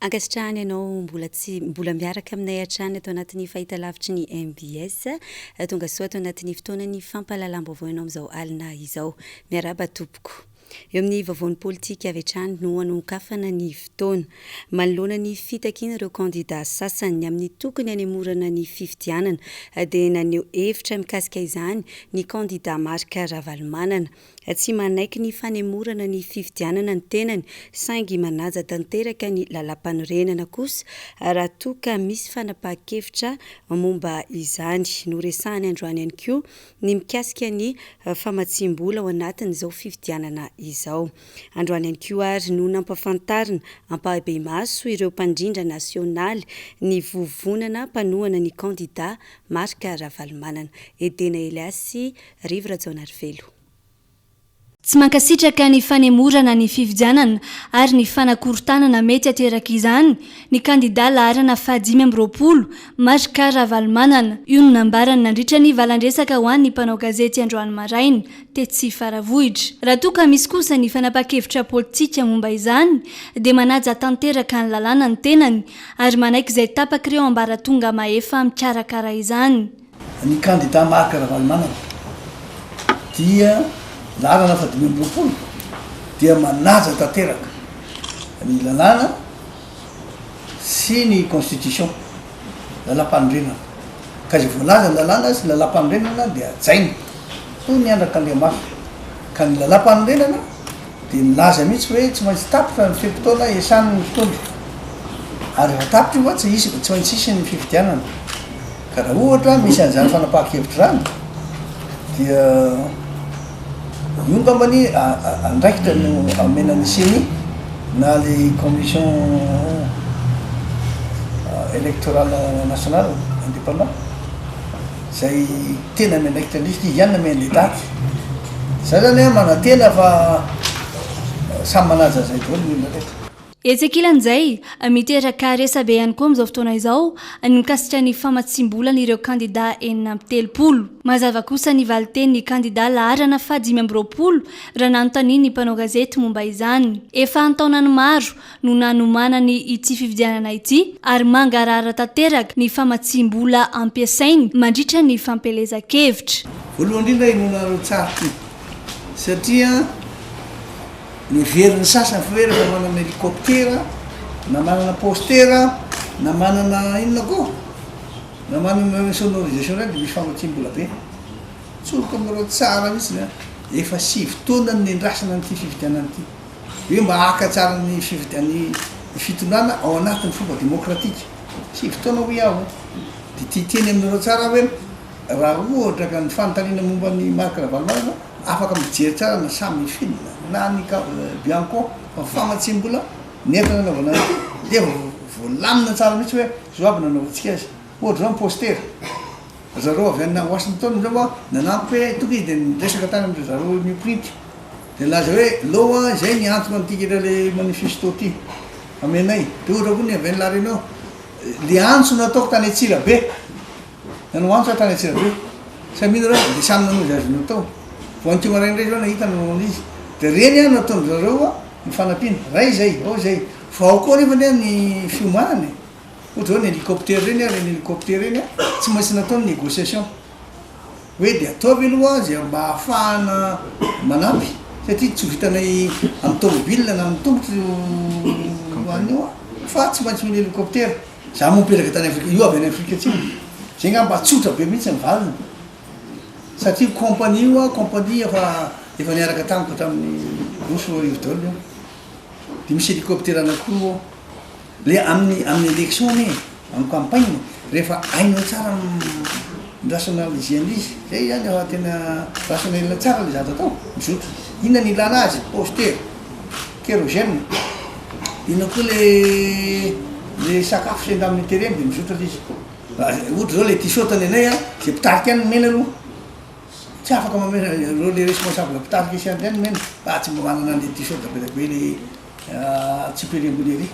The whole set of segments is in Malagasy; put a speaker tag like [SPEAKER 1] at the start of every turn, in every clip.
[SPEAKER 1] Ankasitrahany ianao mbola miaraka aminay hatrany atao anatin'ny fahitalavitry ny MBS tonga soa atao anatin'ny fotoanany fampahalalam-baovao ianao amin'izao alina izao. Miaraba tompoko. Eo amin'ny vaovao politika avy hatrany no anokafana ny fotoana. Manoloana ny fitakina ireo kandida sasany amin'ny tokony hanemorana ny fifidianana dia naneho hevitra mikasika izany ny kandida Marc Ravalomanana. Tsy manaiky ny fanemorana ny fifidianana ny tenany saingy manaja tanteraka ny lalam-panorenana kosa raha toa ka misy fanapahan-kevitra momba izany. Noresahany androany ihany koa ny mikasika ny famatsim-bola ao anatin'izao fifidianana izao. Androany ihany koa ary no nampafantarina ampahabe-maso ireo mpandrindra nasionaly ny vovonana mpanohana ny kandida Marc Ravalomanana. Edena Eliasy, Rivo Rajaonarivelo.
[SPEAKER 2] Tsy mankasitraka ny fanemorana ny fifidianana ary ny fanakorontanana mety ateraka izany ny kandida laharana fahadimy amby roapolo Marc Ravalomanana. Io no nambarany nandritra ny valandresaka ho an'ny mpanao gazety Androany Maraina Tetsy Faravohitra. Raha toa ka misy kosa ny fanapahan-kevitra politika momba izany dia manaja tanteraka ny lalàna ny tenany ary manaiky izay tapaka ireo ambaratonga mahefa mikarakara izany.
[SPEAKER 3] Ny kandida Marc Ravalomanana dia laharana fahadimy amby roapolo dia manaja tanteraka ny lalàna sy ny constitution lalam-panorenana ka izay voalaza ny lalàna sy lalam-panorenana dia ajaina toy ny andraka Andriamaso ka ny lalam-panorenana dia milaza mihitsy hoe tsy maintsy tapitra ny fepotona iasan'ny mpitondra ary efa tapitra io tsy maintsy isy ny fifidianana ka raha ohatra misy an'izany fanapahan-kevitra zany dia io ngambany andraikitra no amenan'ny CENI na le commission électorale nationale indépendant zay tena miandraikitra andrisika izy ihany nameny le daty zay zany manatena fa samy manaja zay daholo ny olona rehetra.
[SPEAKER 2] Etsekilan'izay miteraka resabe ihany koa amin'izao fotoana izao ny mikasitra ny famatsim-bolana ireo kandida enina amby telopolo. Mazava kosa ny valiteny ny kandida laharana fahadimy amby roapolo raha nanontany ny mpanao gazety momba izany. Efa antaonany maro no nanomanany ity fifidianana ity ary mangarara tanteraka ny famatsim-bola ampiasainy mandritra ny fampelezan-kevitra.
[SPEAKER 3] Voalohany indrindra inona tsara ty satria ny veriny sasany foe rehefa manana hélicoptera na manana postera na manana inona koa na manana sonorisation reny dia misy famatsim-bola be tsoroka amin'ireo tsara mihitsy efa 7 taona ny endrasana n'ity fifidianana ity hoe mba haka tsara ny fifidiany fitondrana ao anatin'ny fomba demokratika 7 taona ho iaho dia titeny amin'ireo tsara hoe raha ohatra ka ny fanontaniana momba ny Marc Ravalomanana afaka mijery tsara na samy film na ny Bianco fa famatsim-bola netana nanaovana ity dia voalamina tsara mihitsy hoe zao aby nanaovantsika azy ohatra zao postera zareo avy any Washington zao nanampy hoe toky dia niresaka tany amin'ireo zareo miprity dia laza hoe loa zay ny antony antika le manifesto ty amenay dia ohatra koa ny avy any larenao le antso nataoko tany Antsirabe nanao antso tany Antsirabe samina reo dia samy nanozy azy natao voanty maraindray zao nahita nanao izy dia reny a nataony zareo ny fanampiana ray zay ao zay fa ao koa nefa ny fiomanany ohatra zao ny hélicoptère reny reny hélicoptère reny tsy maintsy nataony négociation hoe dia ataovy aloha zay mba ahafahana manampy satria tsy vitanay amin'ny tomobile na amin'ny tongotry anio fa tsy maintsy mila hélicoptère za mopetraka tany Afrika io avy any Afrika atsimo zay nga mba tsotra be mihitsy ny valiny satria compagnie io compagnie efa niaraka tamiko hatramin'ny roso arivo daholo io dia misy hélicoptère anankiroa le amin'ny élection ny amin'ny campagne rehefa ainao tsara rationalisena izy zay zany efa tena rationnel tsara le zato atao mizotra inona ny ilana azy poster kérogène ina koa le sakafo senda amin'ny terrain dia mizotra izy ohatra zao le tisotany anay zay pitarika any mena aloha tsy afaka mamena reo le responsable pitarika isyany mena tsy mba manana le tisota be le tsy périmbolery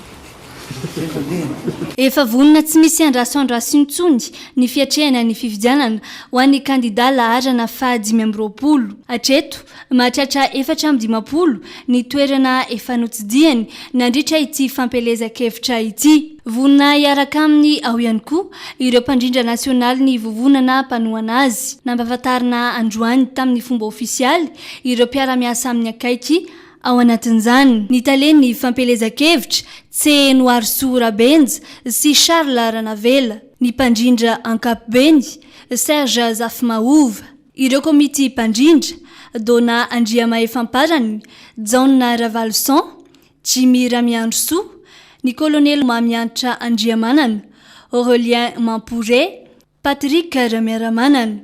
[SPEAKER 2] efa vonina tsy misy andrasoandrasointsony ny fiatrehana ny fifidianana ho an'ny kandida laharana fa520 atreto mahatratra 420 ny toerana efa notsidiany nandritra ity fampelezakevitra ity vonina hiaraka amin'ny ao ihany koa ireo mpandrindra nasionaly ny vovonana mpanohana azy nampahafantarina androany tamin'ny fomba ofisialy ireo mpiara-miasa amin'ny akaiky ao anatin'izany ny taleny fampelezakevitra Tsenoarsoa Benja sy Charles Ranavela ny mpandrindra ankapobeny Serge Zafimahova ireo komity mpandrindra Dona Andriamaefamparany John Ravalson Jimmy Ramiandrosoa ny kolonely Mamiantra Andriamanana Aurelien Mampore Patrick Ramiaramanana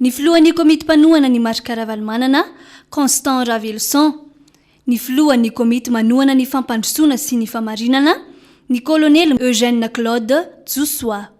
[SPEAKER 2] ny filohan'ny komity mpanohana ny Marika Ravalomanana Constant Ravelson ny filohan'ny komity manohana ny fampandrosoana sy ny famarinana ny kolonely Eugène Claude Joussoa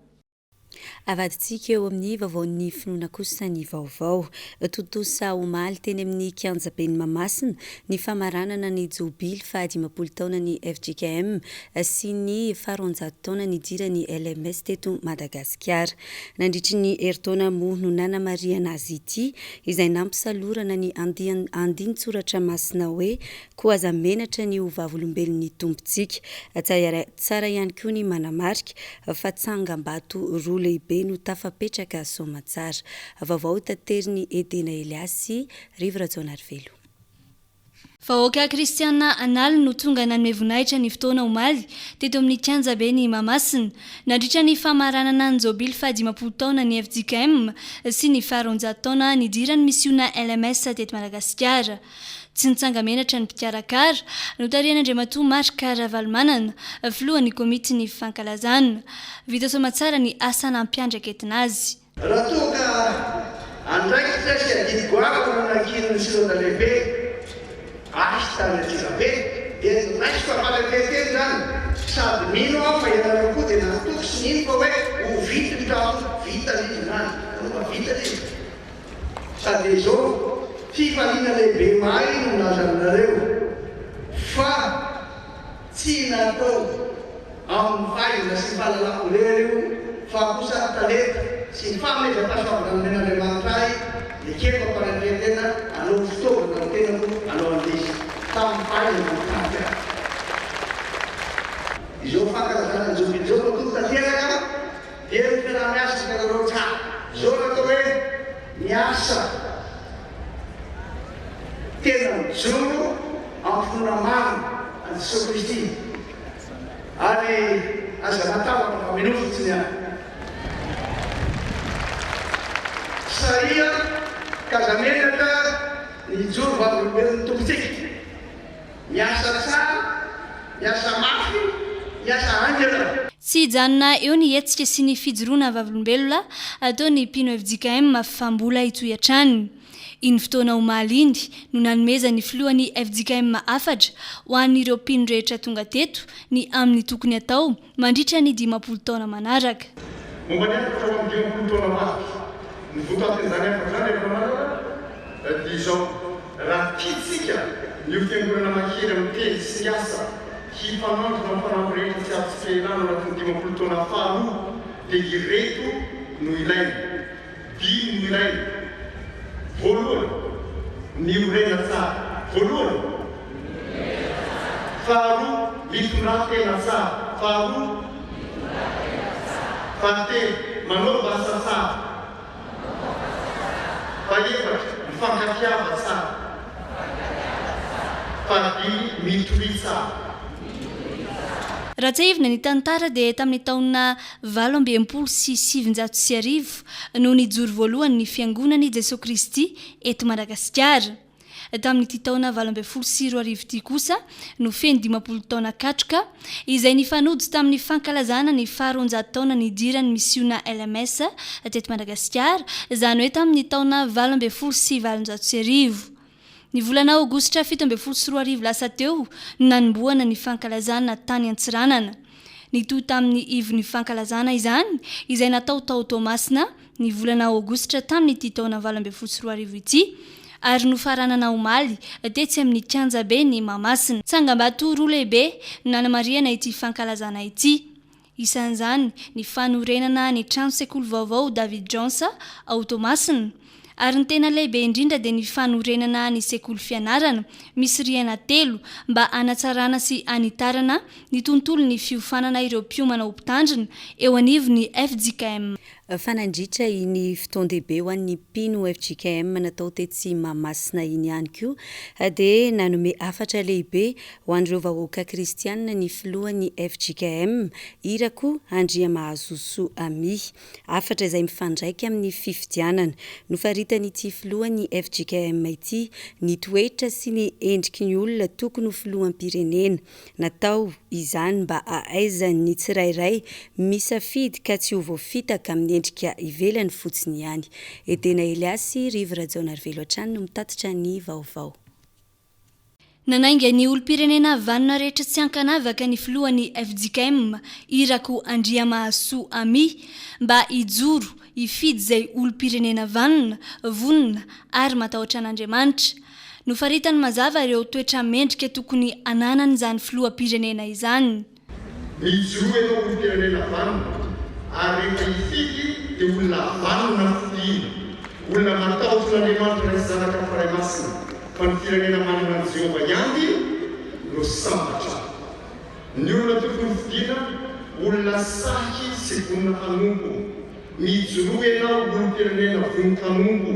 [SPEAKER 1] avadintsika eo amin'ny vaovaon'ny finoana kosa ny vaovao totosa omaly teny amin'ny kianjabeny Mahamasina ny famaranana ny jobily fa10 taona ny FJKM sy ny faharoanjato taona ny dira ny LMS teto Madagasikara nandritry ny eritaona moa no nanamariana azy ity izay nampisalorana ny andin-tsoratra masina hoe koa aza menatra ny ovavolombelon'ny tompontsika tsara ihany koa ny manamarika fa tsangam-bato roa lehibe no tafapetraka Somatsara vaovao tateriny Edena Eliasy Rivorajonarivelo
[SPEAKER 2] Vahoaka Kristiana Anali no tonga nanome voninahitra ny fotoana omaly teto amin'ny kianjabeny Mahamasina nandritra ny famaranana ny jobily fa10 taona ny FJKM sy ny faharoanjato taona ny dirany misiona LMS teto Madagasikara tsy nitsanga menatra ny mpikarakara no tarian'Andriamatoa Marika Ravalomanana filohan'ny komity ny fankalazana vita somatsara ny asa nampiandraka etinazy
[SPEAKER 3] raha toka andraikitra sy adidikoako nanakiny ny silona lehibe asy tanatsizabe dia raisy fapalateteny zany sady mino aho fa ianareo koa dia natoko sy nino fa hoe ho vita ny trano vita izy zany fa vita izy sady zao fifaliana lehibe mahay no nazanareo fa tsy natao amin'ny faizina sy fahalalako fa kosa talenta sy ny fahamezam-pahasoavana men'Andriamanitra ahy dia keko ampanatretena anao fitaovana ny tenako anao andesy tamin'ny faizina mitapy ahy izao fankalazana ny jobily zao no tanteraka dia ny fiarah-miasa sy kanareo tsara zao natao hoe miasa tena mijoro amin'ny finoana marina any Jesosy Kristy ary aza matavaka fa menofotsiny ahy saria kazamenaka ny joro vavolombelon'ny tompontsika miasa tsara miasa mafy miasa angela
[SPEAKER 2] tsy hijanona eo ny hetsika sy ny fijoroana vavolombelona atao ny mpino FJKM fambola itoy-antranony iny fotoana omaly iny no nanomeza ny filohan'ny FJKM afatra ho an'ireo mpino rehetra tonga teto ny amin'ny tokony atao mandritra ny 50 taona manaraka
[SPEAKER 4] momba ny afatra ho amin'ny 50 taona mafy ny votoatin'izany afatra zany efa manaraka dia izao raha tiatsika ny fiangonana mahery amin'ny teny sy asa hifanandro na mifanampy rehetra tsy avytsikehinano anatin'ny 50 taona faharoa dia ireto no ilaina dimy no ilaina voalohany ny orena tsara voalohany faharoa mitondran-tena tsara faharoa fahatelo manao asa tsara faefatra mifankatiava tsara fahadimy mitory tsara
[SPEAKER 2] raha tsahivina ny tantara dia tamin'ny taona 18 sy 709 no nijoro voalohany ny fiangonany Jesosy Kristy eto Madagasikara tamin'ity taona 18 sy 20 ity kosa no feno 50 taona katroka izay nifanoditsy tamin'ny fankalazana ny faharoanjato taona ny dirany misiona LMS teto Madagasikara izany hoe tamin'ny taona 18 sy 1900 ny volana aogositra 17 sy 20 lasa teo nanomboana ny fankalazana tany Antsiranana ny toy tamin'ny ivon'ny fankalazana izany izay natao tao Tomasina ny volana aogositra tamin'ny ity taona 18 sy 20 ity ary nofaranana omaly tetsy amin'ny Kanjabe ny Mahamasina. Tsangam-bato roa lehibe nanamariana ity fankalazana ity. Isan'izany ny fanorenana ny trano sekoly vaovao David Jonsa ao Tomasina, ary ny tena lehibe indrindra dia ny fanorenana ny sekoly fianarana misy rihana 3 mba hanatsarana sy hanitarana ny tontolo ny fiofanana ireo mpiomana ho mpitandrina eo anivon'ny FJKM.
[SPEAKER 1] Fanandritra iny fotoan-dehibe ho an'ny mpino FJKM natao tetsy Mahamasina iny ihany koa dia nanome afatra lehibe ho an'ireo vahoaka kristianina ny filohan'ny FJKM Irako Andriamahazoso Ami, afatra izay mifandraika amin'ny fifidianana. Nofaritan'ity filohan'ny FJKM ity ny toetra sy ny endriky ny olona tokony ho filoham-pirenena, natao izany mba ahaizany ny tsirairay misafidy ka tsy ho voafitaka amin'ny endrika ivelany fotsiny ihany. Edena Eliasy, Rivo Rajaonarivelo Atrano no mitatitra ny vaovao.
[SPEAKER 2] Nanainga ny olo-pirenena vanona rehetra tsy ankanavaka ny filohan'ny FJKM Irako Andriamahazo Ami mba hijoro hifidy izay olo-pirenena vanona, vonona ary matahotra an'Andriamanitra. Nofaritany mazava ireo toetra mendrika tokony ananany izany filoham-pirenena izany.
[SPEAKER 4] Mijoro ianao olo-pirenena vanona ary rehefa hifidy dia olona vanona fodiana, olona matahotra an'Andriamanitra ny zanaka faray masina, fa ny firenena manana ny Jehova ihany no sambatra. Ny olona tokony fodiana, olona saky sy vonona hanompo. Mijoro ianao olo-pirenena vonin-kanompo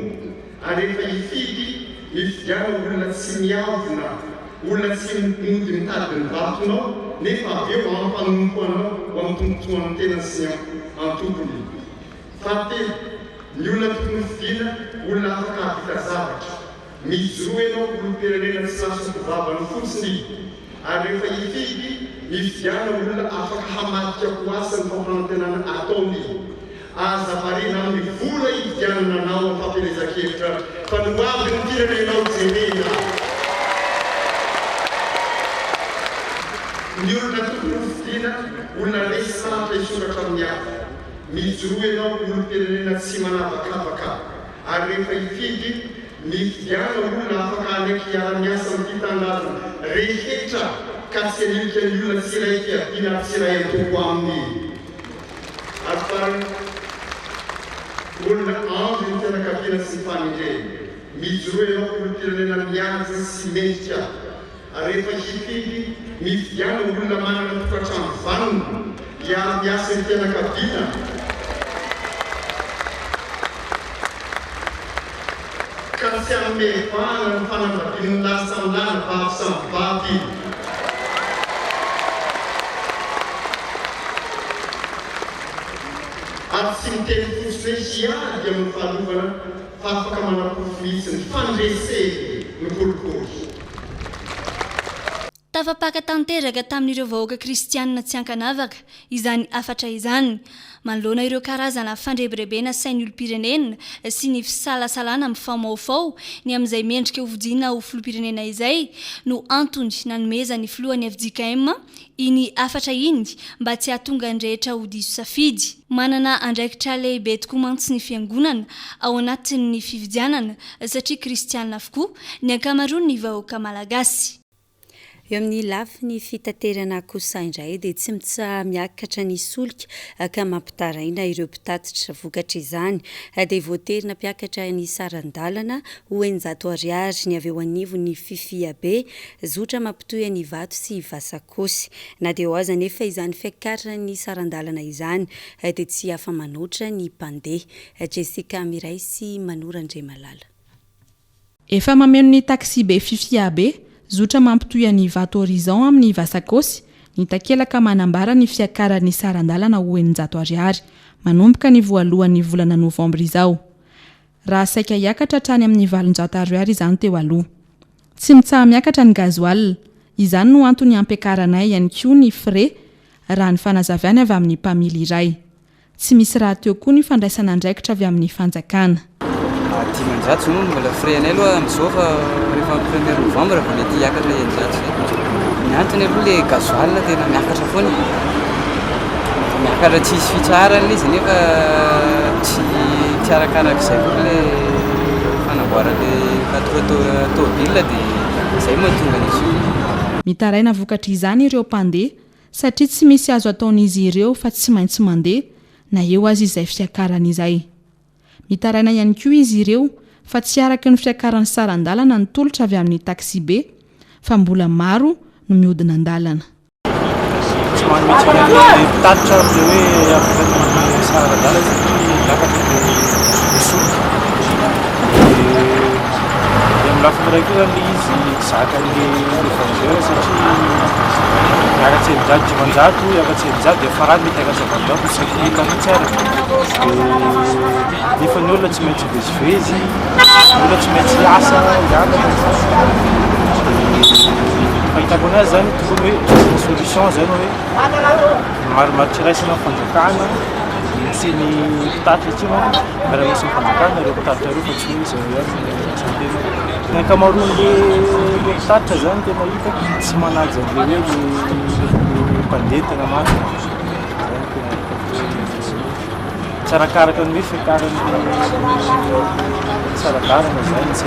[SPEAKER 4] ary rehefa hifidy mifidiana olona tsy miavona, olona tsy mody mitady ny vatonao nefa avy eo ampanompo anao ho amin'ny tombontsoan'ny tenany sy antokony. Fahatelo, ny olona tokony fidiana, olona afaka havita zavatra. Mijoro ianao olo-pirenena tsy laso-kovavany fotsiny ary rehefa hifidy mifidiana olona afaka hamatika ho asa ny fampanantenana ataony. Aza varina amin'ny vola hifidianana anao amin'ny fampelezan-kevitra fa no avy ny firenenao jerena. Ny olona tokony fidiana, olona lesatra isoratra amin'ny hafa. Mijoro ianao olo-pirenena tsy manavakavaka ary rehefa hifidy mifidiana olona afaka anaiky hiara-miasa amin'ny fitandrarana rehetra ka tsy hanilika ny olona tsirairay fiadiana tsirairay toko aminy. Ary farany olona andro ny fianakaviana sy ny fanindreny. Mijoro ianao olo-pirenena mihaja sy mendrika ary rehefa hifidy mifidiana olona manana tokantrano vanona hiara-miasa ny fianakaviana ka tsy amevana ny fanambadiany ny lahy samy lahy na vavy samy vavy. Ary tsy miteny fotsiny hoe hiady amin'ny fahalovana fa afaka manam-pofo mihitsy ny fandreseny ny kolikoly.
[SPEAKER 2] Tafapaka tanteraka tamin'ireo vahoaka kristianina tsy ankanavaka izany afatra izany, manoloana ireo karazana fandrebirebena sain'ny olo-pirenena sy ny fisalasalana amin'ny famaofao ny amin'izay mendrika hovidiana ho filoham-pirenena izay no antony nanomeza ny filohan'ny FJKM iny afatra iny mba tsy hahatonga ny rehetra ho diso safidy. Manana andraikitra lehibe tokoa mantsy ny fiangonana ao anatin'ny fifidianana satria kristianina avokoa ny ankamaroany ny vahoaka malagasy.
[SPEAKER 1] Eo amin'ny lafiny fitaterana kosa indray dia tsy mitsa miakatra ny solika ka mampitaraina ireo mpitatitra vokatra izany dia voaterina mpiakatra ny sarandalana ho 900 ariary ny avy eo anivon'ny fifiabe zotra mampitohy ny vato sy vasakosy. Na dia ho aza nefa izany fiakarana ny sarandalana izany dia tsy afa manoatra ny mpandeha. Jessica Miray sy Manora Andremalala.
[SPEAKER 5] Efa mameno ny taxi be fifiabe zotra mampitohy ny vato horizon amin'ny vasakosy, ny takelaka manambara ny fiakaran'ny sarandalana ho 900 ariary manomboka ny voalohan'ny volana novambra izao. Raha saika hiakatra hatrany amin'ny 700 ariary izany teo aloha. Tsy mitsaha miakatra ny gazoal, izany no antony ampiakaranay ihany koa ny frais raha ny fanazaviany avy amin'ny mpamily iray. Tsy misy raha teo koa ny fandraisana andraikitra avy amin'ny fanjakana.
[SPEAKER 6] 10 moa mbola frais-nay aloha amin'izao fa rehefa 1er novembre fa mety hiakatra 900. Ny antony aloha le gasoil tena miakatra foana. Miakatra tsisy fitsarana izy nefa tsy arakarak'izay koa le fanamboarana. fanamboarale tômôbila dia izay mahatonga izy io.
[SPEAKER 5] Mitaraina vokatra izany ireo mpandeha satria tsy misy azo ataon'izy ireo fa tsy maintsy mandeha na eo azy izay fiakarana izay. Mitaraina ihany koa izy ireo fa tsy araka ny fiakaran'ny saran-dalana ny tolotra avy amin'ny taxi be fa mbola maro no mihodina an-dalana.
[SPEAKER 7] Tsy manitsy mitatitra hoe afaka saran-dalana satria lakatra misotro. Amin'ny lafiny iray koa zany izy zakan'le vendeur satria miakatsy eninjato dimanjato miakatsy eninjato dia farany mety akatsa valonjato satria hita mihitsy ary. Nefa ny olona tsy maintsy vezivezy, ny olona tsy maintsy asa miakatra. Fahitako anazy zany tokony hoe solution zany hoe maromaro tsiraisana fanjakana sy ny mpitatitra tsy manko raha misy fanjakana ireo mpitatitra ireo fa tsy hoe izao ihany ny ankamaroan'le mpitatitra zany tena hita tsy manaja an'le hoe mpandeha tena marina. Tsarakaraka ny hoe fiakarany tsarakarana zany tsy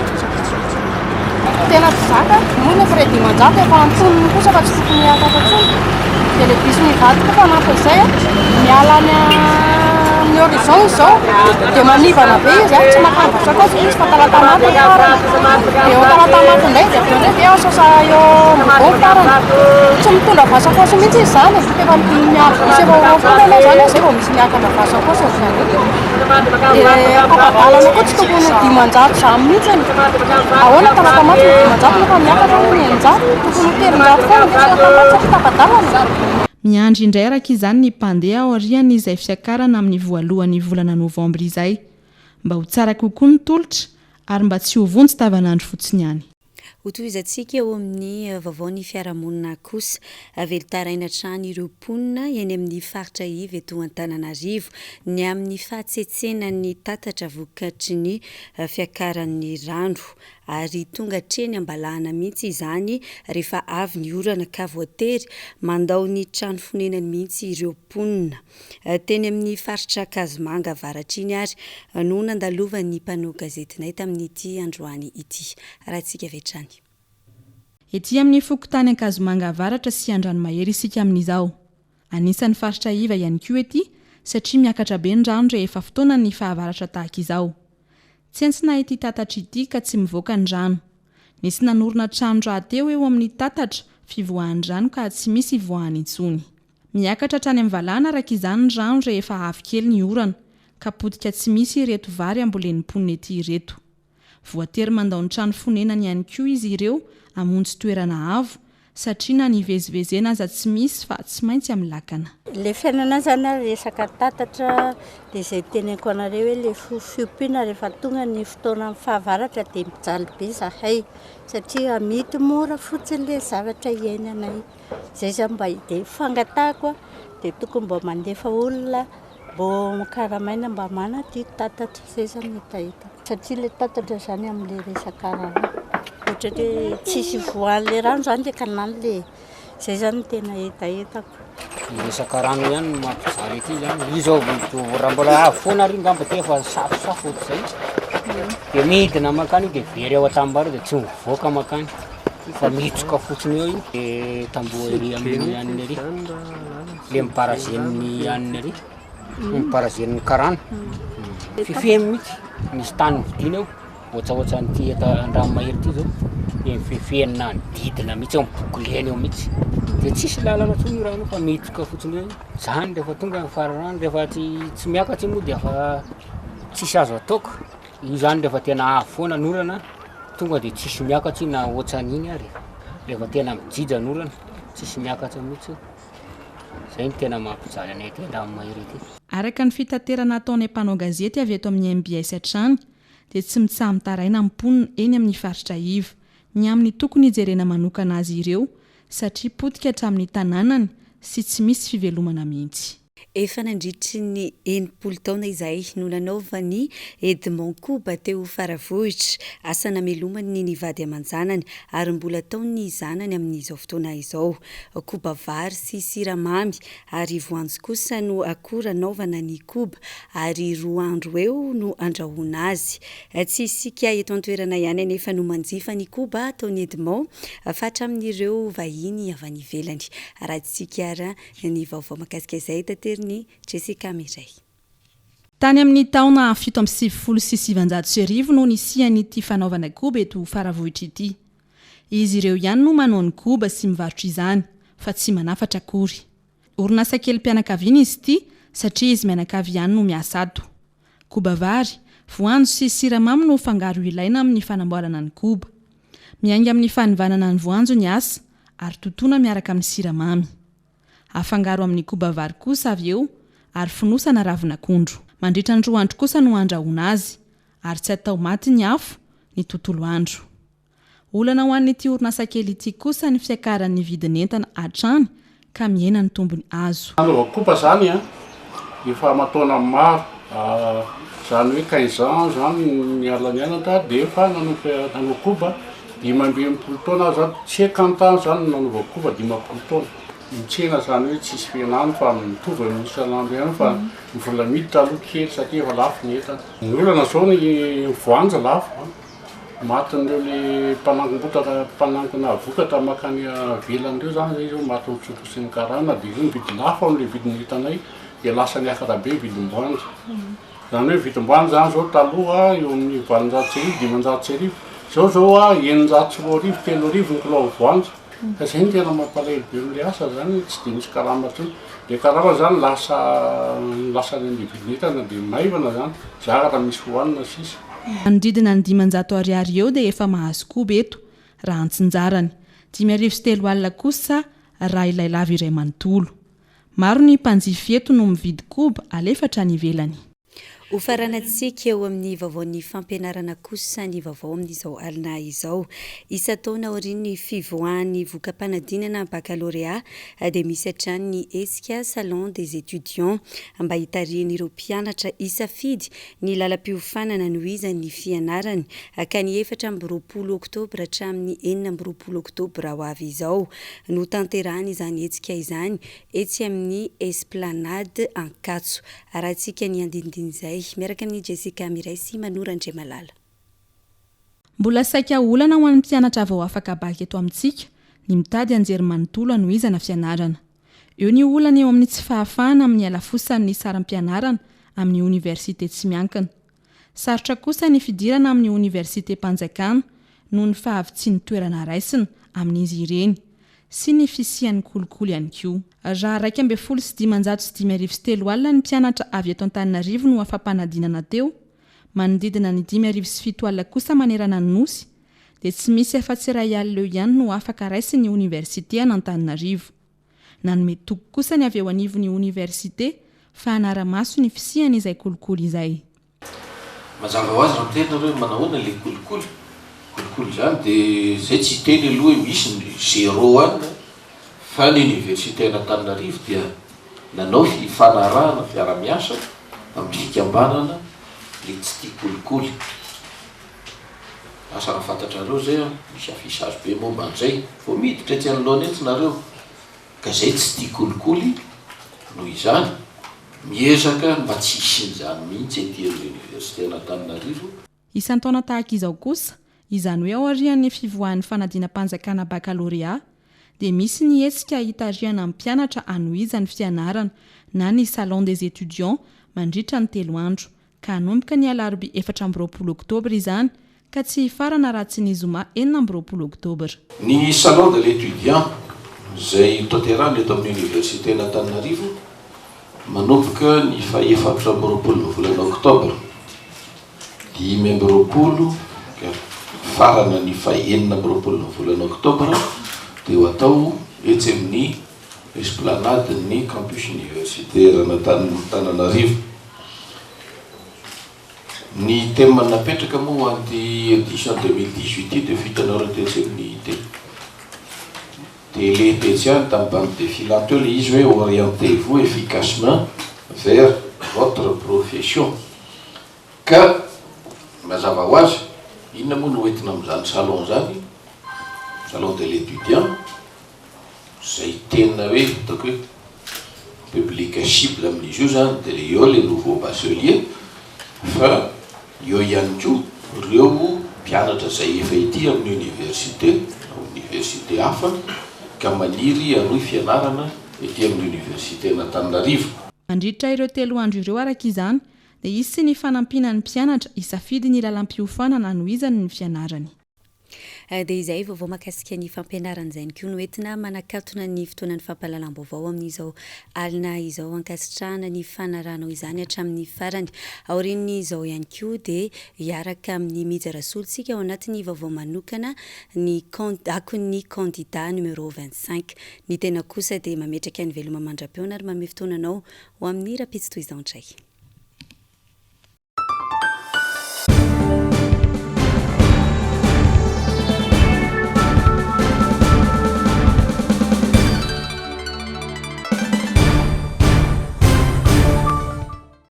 [SPEAKER 8] tena fizaka moa ny frais dimanjato efa antonony kosa fa tsy tokony ataka tsony dia le bus mivaty koa fa anampy izay miala any amin'ny horizon izao dia manivana be izy tsy makany vasakosa izy fa talatamaty farany dia eo talatamaty indray dia aveo ndray eo sasa eo mibao farany tsy mitondra vasakosa mihitsy izy zany efa miaro bus efa foana aloha zany zay vao misy miakana vasakosa dia apadalana koa tsy tokony dimanjato zany mihitsy ahoana talatamaty dimanjato nefa miakatra ny eninjato tokony telonjato foana misy talatamaty tapadalana.
[SPEAKER 5] Miandry indray araka izany ny mpandeha ao ariany izay fiakarana amin'ny voalohan'ny volana novambra izay mba ho tsara kokoa ny tolotra ary mba tsy ho vonjy tavanandro fotsiny ihany.
[SPEAKER 1] Hotoizantsika eo amin'ny vaovaon'ny fiarahamonina kosa velotaraina trano ireo mponina eny amin'ny faritra Iva eto Antananarivo ny amin'ny fahatsetsena tatatra vokatry ny fiakaran'ny rano ary tonga treny ambalahana mihitsy izany rehefa avy ny orana ka voatery mandao ny trano fonenany mihitsy ireo mponina. Teny amin'ny faritra Kazomanga avaratra iny ary no nandalovan'ny mpanao gazetinay tamin'ity androany ity. Rahantsika vetrany.
[SPEAKER 5] Ety amin'ny fokotany Ankazomanga avaratra sy Andranomahery isika amin'izao. Anisan'ny faritra Iva ihany koa ety satria miakatra be ny rano rehefa fotoana ny fahavaratra tahaka izao. Tsy antsina ety tatatra ity ka tsy mivoaka ny rano. Nisy nanorina trano rahateo eo amin'ny tatatra fivoahan'ny rano ka tsy misy voahany intsony. Miakatra trany amin'ny valana araka izany ny rano rehefa avy kely ny orana ka potika tsy misy ireto vary ambolen'ny mponina ety ireto. Voatery mandao ny trano fonenany ihany koa izy ireo amonjy toerana avo satria na nivezivezena aza tsy misy fa tsy maintsy amin'ny lakana.
[SPEAKER 9] Le fiainana zany resaka tatatra dia izay teneniko anareo hoe le fiompiana rehefa tonga ny fotoana fahavaratra dia mijaly be zahay satria mity mora fotsiny le zavatra iainanay. Izay zany mba dia fangatahako dia tokony mba mandefa olona mba karamaina mba manadio tatatra izay zany hitahita. Satria le tatatra zany amin'le resaka rano ohatra hoe tsisy voan'le rano zany dia kanany le izay zany tena hitahitako.
[SPEAKER 10] Resaka rano ihany mampijaly ety zany izao raha mbola avy foana ary ngamba dia efa safosafo ohatr'izay dia midina makany dia very ao atambara dia tsy mivoaka makany fa mitsoka fotsiny eo iny dia tamboho ery amin'ny aniny ery le miparazen'ny aniny ery miparazen'ny karana fifehmy mihitsy misy tany vidina eo ohatsaohatsa n'ity Andranomahery ity zao dia mifefehana didina mihitsy eo mibokolena eo mihitsy dia tsisy lalana tsony rano fa mitsoka fotsiny eo zany rehefa tonga fararano rehefa tsy miakatsy moa dia fa tsisy azo ataoko io zany rehefa tena avy foana norana tonga dia tsisy miakatsy na ohatsan'iny ary rehefa tena mijija norana tsisy miakatsy mihitsy izay ny tena mampijaly anay ety Andranomahery ety.
[SPEAKER 5] Araka ny fitaterana ataonay mpanao gazety avy eto amin'ny MBS hatrany dia tsy mitsaha-mitaraina mponina eny amin'ny faritra Iva ny amin'ny tokony hijerena manokana azy ireo satria potika hatramin'ny tanànany sy tsy misy fivelomana mihitsy.
[SPEAKER 1] Efa nandritry ny 80 taona izay no nanaovany Edmond Koba teo Faravohitra, asa namelomany ny vady aman-janany ary mbola taony zanany amin'izao fotoana izao. Koba vary sy siramamy ary voanjo kosa no akora naovana ny koba ary 2 andro eo no andrahoana azy. Tsy isika eto an-toerana ihany anefa no manjifa ny koba taony Edmond fa hatramin'ireo vahiny avy any ivelany. Raha tsika ara ny vaovao mahakasika izay tateriny Jessica Miray.
[SPEAKER 5] Tany amin'ny taona 1770 no nisian'ity fanaovana koba eto Faravohitra ity. Izy ireo ihany no manao ny koba sy mivarotra izany fa tsy manafatra akory. Orinasa kely mpianakaviana izy ity satria izy mianakavy ihany no miasa ato. Koba vary, voanjo sy siramamy no fangaro ilaina amin'ny fanamboarana ny koba. Miainga amin'ny fanivanana ny voanjo ny asa ary totoina miaraka amin'ny siramamy. Afangaro amin'ny koba vary kosa avy eo ary fonosana ravin'akondro. Mandritra ny 2 andro kosa no andrahoana azy ary tsy atao maty ny afo ny tontolo andro. Olana ho an'ity orinasa kely ity kosa ny fiakaran'ny vidin'entana hatrany ka miena ny tombony azo.
[SPEAKER 11] Anaovako koba zany efa mataona maro zany hoe 15 ans zany ny alany anatra dia efa nanao koba 15 taona zany tsy 50 ans zany nanaovako koba 15 taona. Mitsena zany hoe tsisy fianany fa mitovy amin'ny isan'andro ihany fa ny vola miditra aloha kely satria efa lafo ny entana. Ny olana zao ny voanjo lafo, matin'ireo le mpanangona vokatra makany avelan'ireo zany zay zao matin'ny tsotro sy ny karana dia io ny vidy lafo amin'ilay vidin'ny entanay dia lasa niakatra be vidim-boanjo. Zany hoe vidim-boanjo zany zao taloha eo amin'ny 800 zao 900 300 ny kilao voanjo. Ka zay ny tena mampalahelo be amin'ilay asa zany tsy dia misy karama intsony. Dia karama zany lasa ny vidin'entana dia maivana zany zaka misy hohanina sisa.
[SPEAKER 5] Manodidina ny 500 ariary eo dia efa mahazo koba eto raha antsinjarany. 503 alina kosa raha ilay lava iray manontolo. Maro ny mpanjifa eto no mividy koba alefatra ny ivelany.
[SPEAKER 1] Ho faranantsika eo amin'ny vaovaon'ny fampianarana kosa ny vaovao amin'izao alina izao. Isa taona aorian'ny fivoahan'ny vokam-panadinana baccalauréat dia misy hatrany ny hetsika salon des étudiants mba hitarihan'ireo mpianatra isafidy ny lalam-piofanana no izan'ny fianarany ka ny 4 oktobra hatramin'ny 4 oktobra ho avy izao no tanterahany izany hetsika izany etsy amin'ny Esplanade Ankatso. Raha tsika ny andindiny izay miaraka amin'ny Jessica Miray sy Manora Andriamalala.
[SPEAKER 5] Mbola saika olana ho an'ny mpianatra vao afaka baky eto amintsika ny mitady anjery manontolo anohizana fianarana. Eo ny olana eo amin'ny tsy fahafahana amin'ny alafosan'ny saram-pianarana amin'ny université tsy miankina. Sarotra kosa ny fidirana amin'ny université Mpanjakana noho ny fahavitsin'ny toerana raisina amin'izy ireny sy ny fisian'ny kolikoly ihany koa. Raha 1,703 alina ny mpianatra avy eto Antananarivo no afampanadinana teo, manodidina ny 5,7 alina kosa manerana ny nosy, dia tsy misy afa-tsy iray alina eo ihany no afaka raisin'ny université an'Antananarivo. Nanome toko kosa ny avy eo anivon'ny université fa hanara-maso ny fisian'izay kolikoly izay.
[SPEAKER 12] Mazava ho azy raha miterina hoe manahoana ilay kolikoly. Kolikoly zany dia zay tsy teny aloha misy ny 0 any fa ny université an'Antananarivo dia nanao fanarahana fiara-miasa amin'ny fikambanana le tsy tia kolikoly. Asa raha fantatrareo zay misy afisage be momba an'izay vao miditra etsy anoloana etsy nareo ka zay tsy tia kolikoly noho izany miezaka mba tsy isin'izany mihitsy ety amin'ny université an'Antananarivo.
[SPEAKER 5] Isan-taona tahaka izao kosa izany hoe ao arian'ny fivoahan'ny fanadinam-panjakana baccalauréat dia misy ny hetsika hitariana amin'ny mpianatra anohizany fianarana na ny salon des étudiants mandritra ny 3 andro ka hanomboka ny alarobia 4 oktobra izany ka tsy farana raha tsy ny zoma 4 oktobra.
[SPEAKER 12] Ny salon de l'étudiant izay tanterahana eto amin'ny université an'Antananarivo manomboka ny 4 volana oktobra 5 farana ny 4 volana oktobra dia ho atao etsy amin'ny esplanade ny campus universitaire an'Antananarivo. Ny thème napetraka moa anty édition 2018 dia vitanao raha tetsy amin'ny dia lehibetsihany tamin'ny banque de filanto le izy hoe orientez-vous efficacement vers votre profession. Ka mazava ho azy inona moa no entina amin'izany salon zany, salon de l'étudiant, zay tena hoe hitako hoe public cible amin'izy io zany de eo le nouveau bachelier, fa eo ihany koa ireo mpianatra zay efa ity amin'ny université hafa ka maniry anohy fianarana ety amin'ny université n'Antananarivo.
[SPEAKER 5] Mandritra ireo 3 andro ireo araka izany dia izy sy ny fanampinan'ny mpianatra isafidy ny lalam-piofanana no izany ny fianarany.
[SPEAKER 1] Dia izay vaovao mahakasika ny fampianarana izay koa no entina manakatona ny fotoanan'ny fampahalalam-baovao amin'izao alina izao ankasitrahana ny fanaranao izany hatramin'ny farany. Aorian'izao ihany koa dia hiaraka amin'ny mijarasolontsika ao anatin'ny vaovao manokana ny akon'ny candidat numéro 25. Ny tena kosa dia mametraka ny veloma mandram-peona ary manome fotoananao ho amin'ny rapitsi toy izao indray.